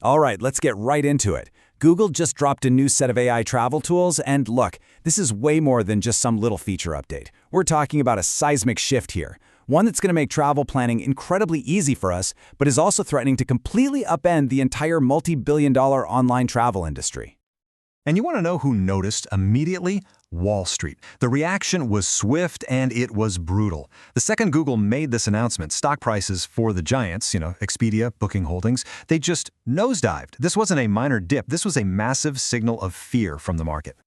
All right, let's get right into it. Google just dropped a new set of AI travel tools, and look, this is way more than just some little feature update. We're talking about a seismic shift here, one that's going to make travel planning incredibly easy for us, but is also threatening to completely upend the entire multi-billion-dollar online travel industry. And you want to know who noticed immediately? Wall Street. The reaction was swift and it was brutal. The second Google made this announcement, stock prices for the giants, Expedia, Booking Holdings, they just nosedived. This wasn't a minor dip. This was a massive signal of fear from the market.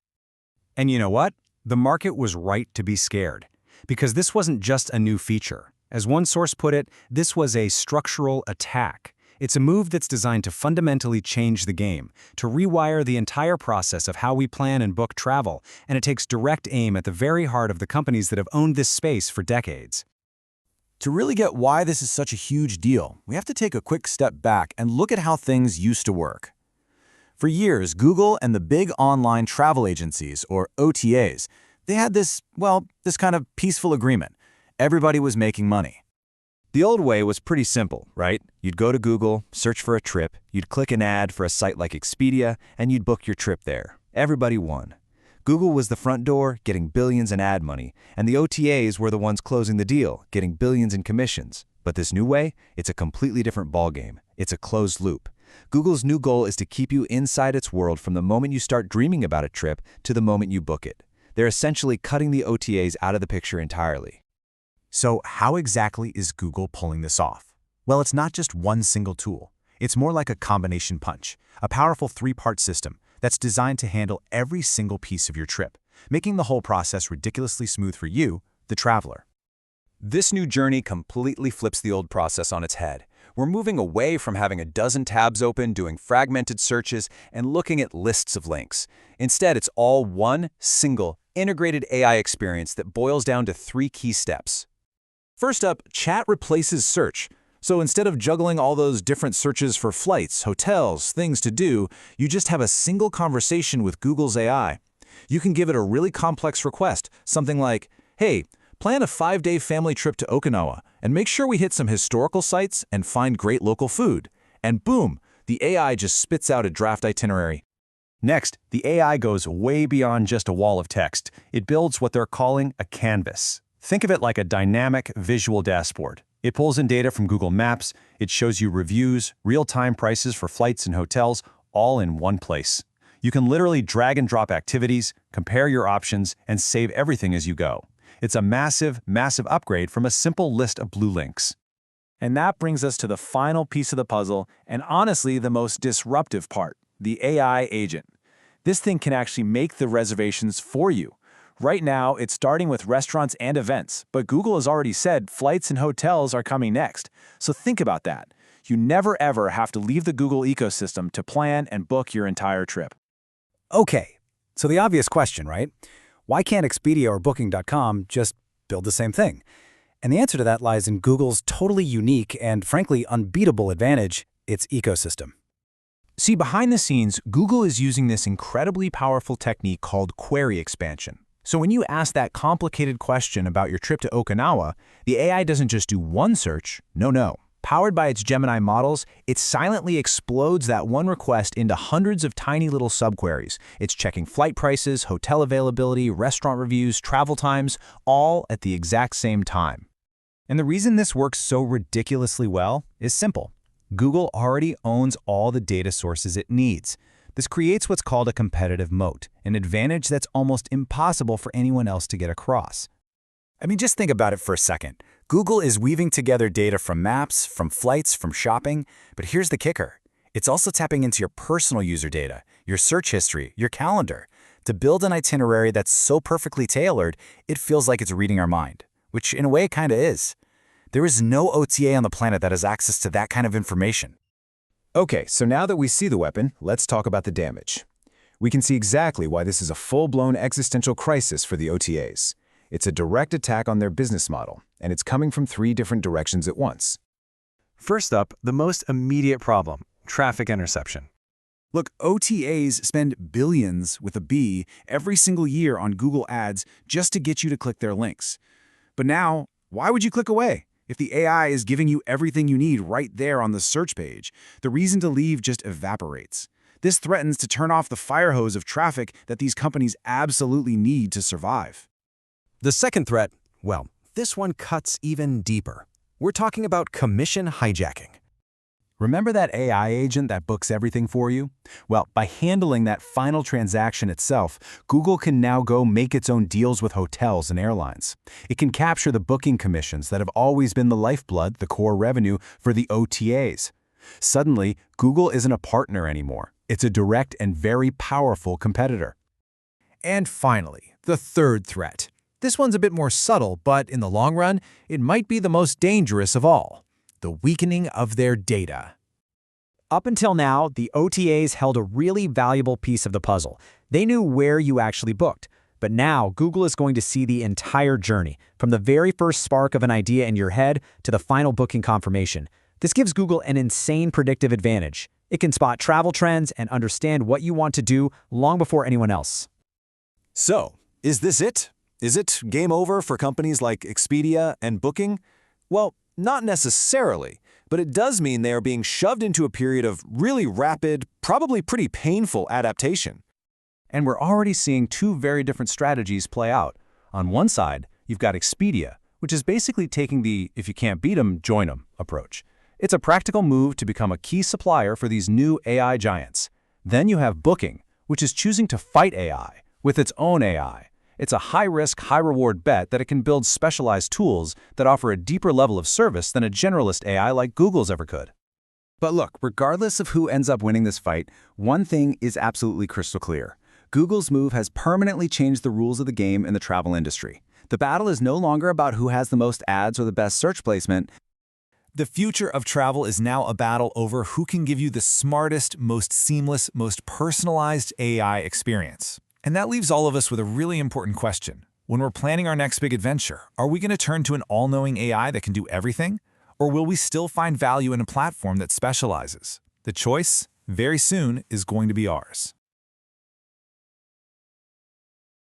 And you know what? The market was right to be scared, because this wasn't just a new feature. As one source put it, this was a structural attack. It's a move that's designed to fundamentally change the game, to rewire the entire process of how we plan and book travel, and it takes direct aim at the very heart of the companies that have owned this space for decades. To really get why this is such a huge deal, we have to take a quick step back and look at how things used to work. For years, Google and the big online travel agencies, or OTAs, they had this kind of peaceful agreement. Everybody was making money. The old way was pretty simple, right? You'd go to Google, search for a trip, you'd click an ad for a site like Expedia, and you'd book your trip there. Everybody won. Google was the front door, getting billions in ad money, and the OTAs were the ones closing the deal, getting billions in commissions. But this new way, it's a completely different ballgame. It's a closed loop. Google's new goal is to keep you inside its world from the moment you start dreaming about a trip to the moment you book it. They're essentially cutting the OTAs out of the picture entirely. So how exactly is Google pulling this off? Well, it's not just one single tool. It's more like a combination punch, a powerful three-part system that's designed to handle every single piece of your trip, making the whole process ridiculously smooth for you, the traveler. This new journey completely flips the old process on its head. We're moving away from having a dozen tabs open, doing fragmented searches, and looking at lists of links. Instead, it's all one single, integrated AI experience that boils down to 3 key steps. First up, chat replaces search. So instead of juggling all those different searches for flights, hotels, things to do, you just have a single conversation with Google's AI. You can give it a really complex request, something like, hey, plan a 5-day family trip to Okinawa, and make sure we hit some historical sites and find great local food. And boom, the AI just spits out a draft itinerary. Next, the AI goes way beyond just a wall of text. It builds what they're calling a canvas. Think of it like a dynamic visual dashboard. It pulls in data from Google Maps, it shows you reviews, real-time prices for flights and hotels, all in one place. You can literally drag and drop activities, compare your options, and save everything as you go. It's a massive, massive upgrade from a simple list of blue links. And that brings us to the final piece of the puzzle, and honestly the most disruptive part, the AI agent. This thing can actually make the reservations for you. Right now, it's starting with restaurants and events, but Google has already said flights and hotels are coming next. So think about that. You never ever have to leave the Google ecosystem to plan and book your entire trip. Okay, so the obvious question, right? Why can't Expedia or Booking.com just build the same thing? And the answer to that lies in Google's totally unique and frankly unbeatable advantage, its ecosystem. See, behind the scenes, Google is using this incredibly powerful technique called query expansion. So when you ask that complicated question about your trip to Okinawa, the AI doesn't just do one search. No. Powered by its Gemini models, it silently explodes that one request into hundreds of tiny little subqueries. It's checking flight prices, hotel availability, restaurant reviews, travel times, all at the exact same time. And the reason this works so ridiculously well is simple. Google already owns all the data sources it needs. This creates what's called a competitive moat, an advantage that's almost impossible for anyone else to get across. I mean, just think about it for a second. Google is weaving together data from maps, from flights, from shopping, but here's the kicker. It's also tapping into your personal user data, your search history, your calendar, to build an itinerary that's so perfectly tailored, it feels like it's reading our mind, which in a way it kind of is. There is no OTA on the planet that has access to that kind of information. Okay, so now that we see the weapon, let's talk about the damage. We can see exactly why this is a full-blown existential crisis for the OTAs. It's a direct attack on their business model, and it's coming from 3 different directions at once. First up, the most immediate problem, traffic interception. Look, OTAs spend billions with a B every single year on Google Ads just to get you to click their links. But now, why would you click away? If the AI is giving you everything you need right there on the search page, the reason to leave just evaporates. This threatens to turn off the fire hose of traffic that these companies absolutely need to survive. The second threat, well, this one cuts even deeper. We're talking about commission hijacking. Remember that AI agent that books everything for you? Well, by handling that final transaction itself, Google can now go make its own deals with hotels and airlines. It can capture the booking commissions that have always been the lifeblood, the core revenue for the OTAs. Suddenly, Google isn't a partner anymore. It's a direct and very powerful competitor. And finally, the third threat. This one's a bit more subtle, but in the long run, it might be the most dangerous of all: the weakening of their data. Up until now, the OTAs held a really valuable piece of the puzzle. They knew where you actually booked. But now, Google is going to see the entire journey, from the very first spark of an idea in your head to the final booking confirmation. This gives Google an insane predictive advantage. It can spot travel trends and understand what you want to do long before anyone else. So, is this it? Is it game over for companies like Expedia and Booking? Well, not necessarily, but it does mean they are being shoved into a period of really rapid, probably pretty painful adaptation. And we're already seeing two very different strategies play out. On one side, you've got Expedia, which is basically taking the if you can't beat 'em, join 'em approach. It's a practical move to become a key supplier for these new AI giants. Then you have Booking, which is choosing to fight AI with its own AI. It's a high-risk, high-reward bet that it can build specialized tools that offer a deeper level of service than a generalist AI like Google's ever could. But look, regardless of who ends up winning this fight, one thing is absolutely crystal clear. Google's move has permanently changed the rules of the game in the travel industry. The battle is no longer about who has the most ads or the best search placement. The future of travel is now a battle over who can give you the smartest, most seamless, most personalized AI experience. And that leaves all of us with a really important question. When we're planning our next big adventure, are we going to turn to an all-knowing AI that can do everything? Or will we still find value in a platform that specializes? The choice, very soon, is going to be ours.